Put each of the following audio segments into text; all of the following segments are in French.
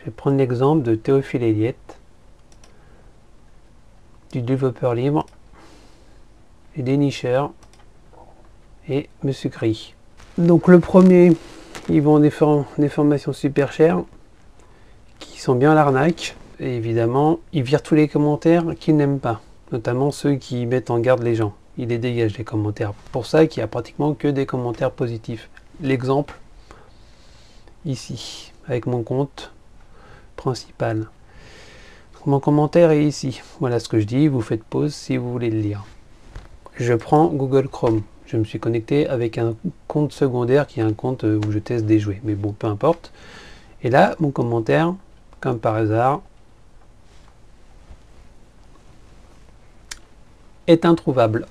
Je vais prendre l'exemple de Théophile Héliette, du développeur libre, et dénicheur, et Monsieur Gris. Donc le premier, ils vend des formations super chères, qui sont bien à l'arnaque, et évidemment, ils virent tous les commentaires qu'ils n'aiment pas, notamment ceux qui mettent en garde les gens. Il les dégage les commentaires. Pour ça qu'il y a pratiquement que des commentaires positifs. L'exemple, ici, avec mon compte principal. Mon commentaire est ici. Voilà ce que je dis, vous faites pause si vous voulez le lire. Je prends Google Chrome. Je me suis connecté avec un compte secondaire qui est un compte où je teste des jouets. Mais bon, peu importe. Et là, mon commentaire, comme par hasard, est introuvable.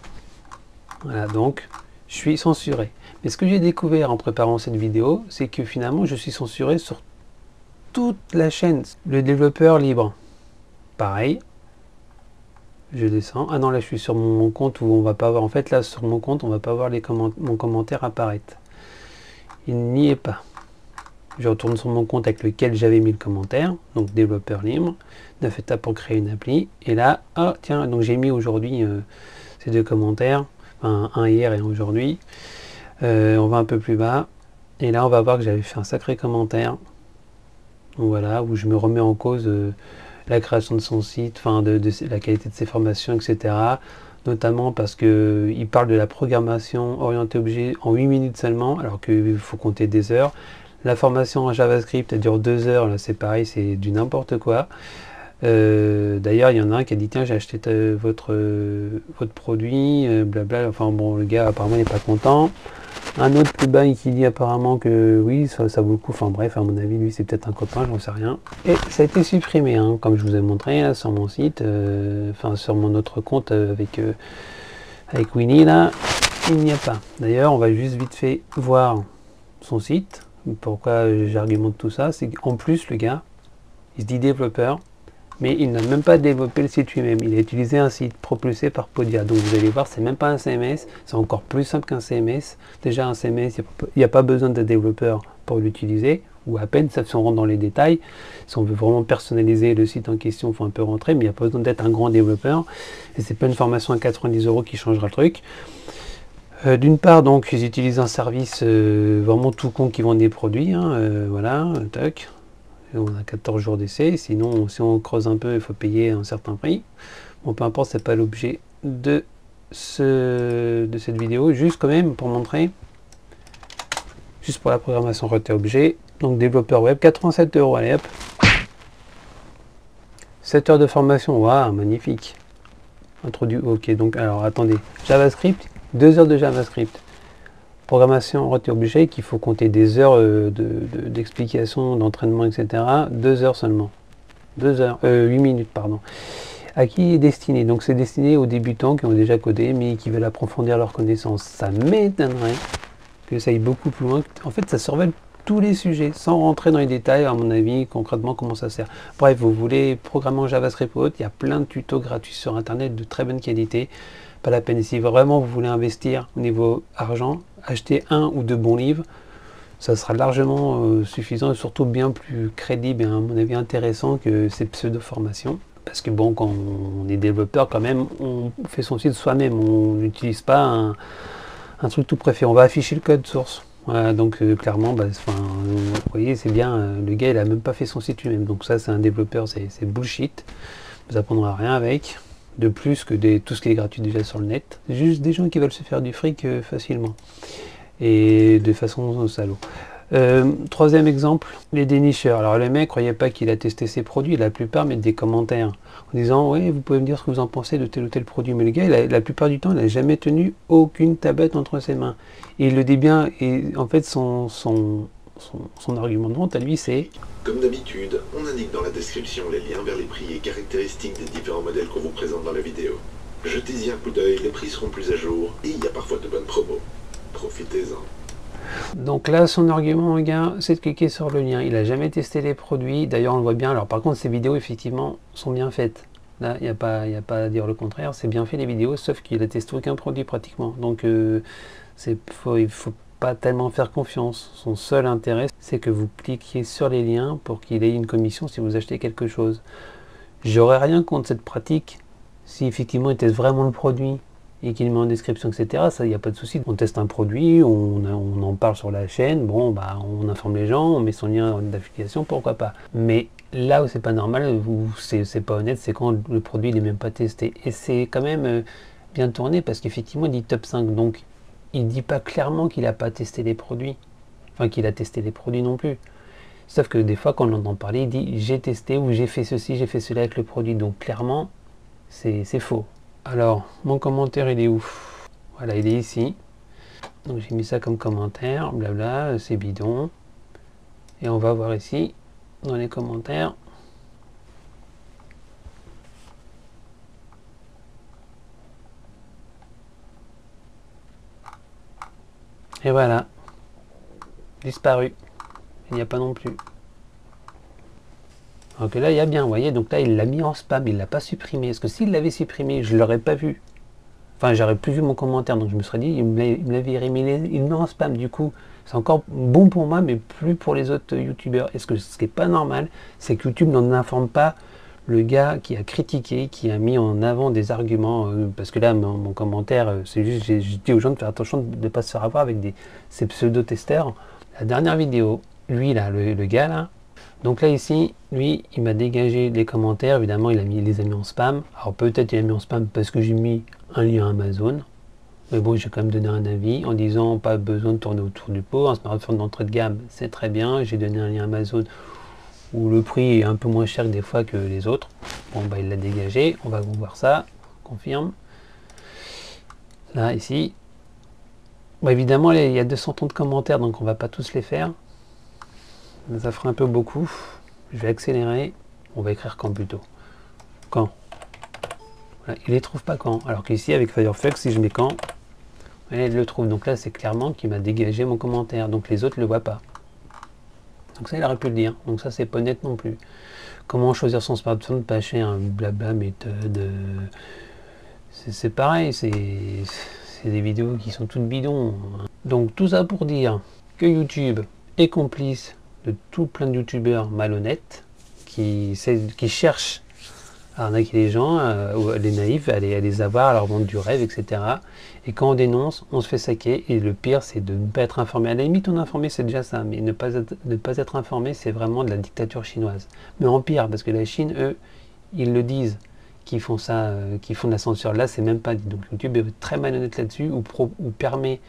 Voilà, donc je suis censuré. Mais ce que j'ai découvert en préparant cette vidéo, c'est que finalement, je suis censuré sur toute la chaîne. Le développeur libre. Pareil, je descends. Ah non, là je suis sur mon compte où on va pas voir. En fait, là sur mon compte, on va pas voir mon commentaire apparaître. Il n'y est pas. Je retourne sur mon compte avec lequel j'avais mis le commentaire, donc développeur libre. 9 étapes pour créer une appli. Et là, ah tiens, donc j'ai mis aujourd'hui ces deux commentaires, enfin, un hier et un aujourd'hui. On va un peu plus bas. Et là, on va voir que j'avais fait un sacré commentaire. Donc voilà, où je me remets en cause. La création de son site, enfin de la qualité de ses formations, etc. Notamment parce qu'il parle de la programmation orientée objet en 8 minutes seulement, alors qu'il faut compter des heures. La formation en JavaScript, elle dure 2 heures, là c'est pareil, c'est du n'importe quoi. D'ailleurs, il y en a un qui a dit tiens, j'ai acheté votre produit, blabla. Enfin bon, le gars apparemment n'est pas content. Un autre plus bas qui dit apparemment que oui, ça vaut le coup. Enfin bref, à mon avis, lui c'est peut-être un copain, j'en sais rien. Et ça a été supprimé, hein, comme je vous ai montré là, sur mon site, enfin sur mon autre compte avec Winnie là, il n'y a pas. D'ailleurs, on va juste vite fait voir son site. Pourquoi j'argumente tout ça, c'est qu'en plus le gars, il se dit développeur, mais il n'a même pas développé le site lui-même. Il a utilisé un site propulsé par Podia. Donc vous allez voir, c'est même pas un CMS, c'est encore plus simple qu'un CMS. Déjà un CMS, il n'y a pas besoin de développeur pour l'utiliser, ou à peine, ça si on rentre dans les détails. Si on veut vraiment personnaliser le site en question, il faut un peu rentrer, mais il n'y a pas besoin d'être un grand développeur. Et c'est pas une formation à 90 € qui changera le truc. D'une part, donc, ils utilisent un service vraiment tout con qui vend des produits. Hein, voilà, tac. On a 14 jours d'essai, sinon si on creuse un peu il faut payer un certain prix. Bon, peu importe, c'est pas l'objet de cette vidéo, juste quand même pour montrer, juste pour la programmation orientée objet. Donc développeur web, 87 €, allez hop, 7 heures de formation, waouh, magnifique. Introduit, ok, donc alors attendez, JavaScript, 2 heures de JavaScript. Programmation orientée objet, qu'il faut compter des heures d'explication, d'entraînement, etc. 2 heures seulement. 2 heures, 8 minutes, pardon. À qui est destiné? Donc c'est destiné aux débutants qui ont déjà codé, mais qui veulent approfondir leurs connaissances. Ça m'étonnerait que ça aille beaucoup plus loin. En fait, ça survole tous les sujets, sans rentrer dans les détails, à mon avis, concrètement, comment ça sert. Bref, vous voulez programmer en JavaScript ou autre, il y a plein de tutos gratuits sur Internet de très bonne qualité. Pas la peine. Si vraiment vous voulez investir au niveau argent, acheter 1 ou 2 bons livres, ça sera largement suffisant et surtout bien plus crédible et à mon avis intéressant que ces pseudo-formations. Parce que bon, quand on est développeur quand même, on fait son site soi-même, on n'utilise pas un truc tout préfet, on va afficher le code source. Voilà, donc clairement, bah, vous voyez, c'est bien, le gars il a même pas fait son site lui-même, donc ça c'est un développeur, c'est bullshit, vous apprendrez rien avec. De plus que tout ce qui est gratuit déjà sur le net. Juste des gens qui veulent se faire du fric facilement. Et de façon salaud. Troisième exemple, les dénicheurs. Alors les mecs, croyez pas qu'il a testé ses produits. La plupart mettent des commentaires en disant ouais, vous pouvez me dire ce que vous en pensez de tel ou tel produit. Mais le gars, la plupart du temps, il n'a jamais tenu aucune tablette entre ses mains. Et il le dit bien. Et en fait, son argument de vente à lui, c'est comme d'habitude, on indique dans la description les liens vers les prix et caractéristiques des différents modèles qu'on vous présente dans la vidéo. Jetez-y un coup d'œil, les prix seront plus à jour et il y a parfois de bonnes promos. Profitez-en. Donc là, son argument, le gars, c'est de cliquer sur le lien. Il n'a jamais testé les produits. D'ailleurs, on le voit bien. Alors par contre, ces vidéos, effectivement, sont bien faites. Là, il n'y a pas à dire le contraire. C'est bien fait les vidéos, sauf qu'il a testé aucun produit pratiquement. Donc, il faut pas tellement faire confiance. Son seul intérêt, c'est que vous cliquiez sur les liens pour qu'il ait une commission si vous achetez quelque chose. J'aurais rien contre cette pratique si effectivement il teste vraiment le produit et qu'il met en description, etc. Ça, il n'y a pas de souci. On teste un produit, on en parle sur la chaîne, bon, bah, on informe les gens, on met son lien d'affiliation, pourquoi pas. Mais là où c'est pas normal, c'est pas honnête, c'est quand le produit n'est même pas testé. Et c'est quand même bien tourné parce qu'effectivement il dit top 5, donc il dit pas clairement qu'il n'a pas testé les produits, enfin qu'il a testé les produits non plus. Sauf que des fois quand on entend parler, il dit j'ai testé ou j'ai fait ceci, j'ai fait cela avec le produit, donc clairement c'est faux. Alors mon commentaire il est où? Voilà, il est ici, donc j'ai mis ça comme commentaire, blabla, c'est bidon. Et on va voir ici dans les commentaires. Et voilà, disparu. Il n'y a pas non plus. Alors que là, il y a bien, vous voyez, donc là, il l'a mis en spam, il ne l'a pas supprimé. Parce que s'il l'avait supprimé, je ne l'aurais pas vu. Enfin, j'aurais plus vu mon commentaire, donc je me serais dit, il me l'avait viré, mais il met en spam, du coup, c'est encore bon pour moi, mais plus pour les autres youtubeurs. Et ce qui n'est pas normal, c'est que YouTube n'en informe pas le gars qui a critiqué, qui a mis en avant des arguments, parce que là, mon commentaire, c'est juste, j'ai dit aux gens de faire attention de ne pas se faire avoir avec ces pseudo-testeurs. La dernière vidéo, lui, là, le gars, là, donc là, ici, lui, il m'a dégagé les commentaires, évidemment, il les a mis en spam. Alors peut-être il a mis en spam parce que j'ai mis un lien Amazon, mais bon, j'ai quand même donné un avis en disant pas besoin de tourner autour du pot, un smartphone d'entrée de gamme, c'est très bien, j'ai donné un lien Amazon où le prix est un peu moins cher que des fois que les autres. Bon, bah il l'a dégagé, on va voir ça, confirme. Là, ici, bah, évidemment, il y a 230 commentaires, donc on va pas tous les faire. Ça fera un peu beaucoup. Je vais accélérer. On va écrire quand plutôt. Quand. Voilà, il les trouve pas quand. Alors qu'ici, avec Firefox, si je mets quand, il le trouve. Donc là, c'est clairement qu'il m'a dégagé mon commentaire. Donc les autres ne le voient pas. Donc ça, il aurait pu le dire. Donc ça, c'est pas net non plus. Comment choisir son smartphone pas cher, blabla méthode. C'est pareil, c'est des vidéos qui sont toutes bidons. Donc tout ça pour dire que YouTube est complice de tout plein de youtubeurs malhonnêtes qui cherchent à arnaquer les gens, les naïfs, à les avoir, à leur vendre du rêve, etc. Et quand on dénonce, on se fait saquer. Et le pire, c'est de ne pas être informé. À la limite, on est informé, c'est déjà ça. Mais ne pas être informé, c'est vraiment de la dictature chinoise. Mais en pire, parce que la Chine, eux, ils le disent, qu'ils font ça, qu'ils font de la censure. Là, c'est même pas dit. Donc YouTube est très malhonnête là-dessus, ou permet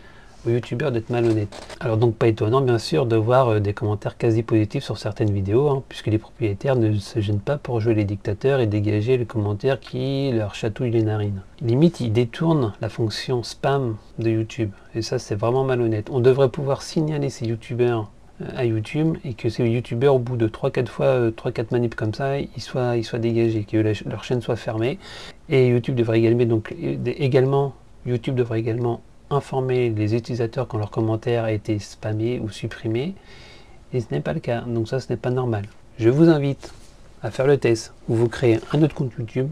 aux youtubeurs d'être malhonnêtes. Alors donc pas étonnant bien sûr de voir des commentaires quasi positifs sur certaines vidéos, hein, puisque les propriétaires ne se gênent pas pour jouer les dictateurs et dégager les commentaires qui leur chatouillent les narines. Limite, ils détournent la fonction spam de YouTube, et ça c'est vraiment malhonnête. On devrait pouvoir signaler ces youtubeurs à YouTube et que ces youtubeurs au bout de 3-4 fois, 3-4 manips comme ça, ils soient dégagés, que leur chaîne soit fermée. Et YouTube devrait également informer les utilisateurs quand leurs commentaires a été spammés ou supprimés, et ce n'est pas le cas, donc ça ce n'est pas normal. Je vous invite à faire le test où vous créez un autre compte YouTube,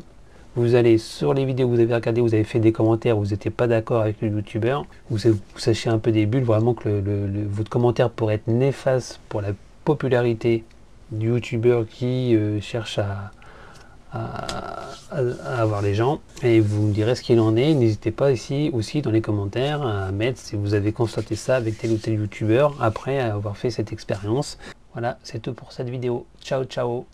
vous allez sur les vidéos que vous avez regardées, vous avez fait des commentaires, vous n'étiez pas d'accord avec le youtubeur, vous sachez un peu des bulles, vraiment que votre commentaire pourrait être néfaste pour la popularité du youtubeur qui cherche à avoir les gens, et vous me direz ce qu'il en est. N'hésitez pas ici aussi dans les commentaires à mettre si vous avez constaté ça avec tel ou tel youtubeur après avoir fait cette expérience. Voilà, c'est tout pour cette vidéo. Ciao ciao.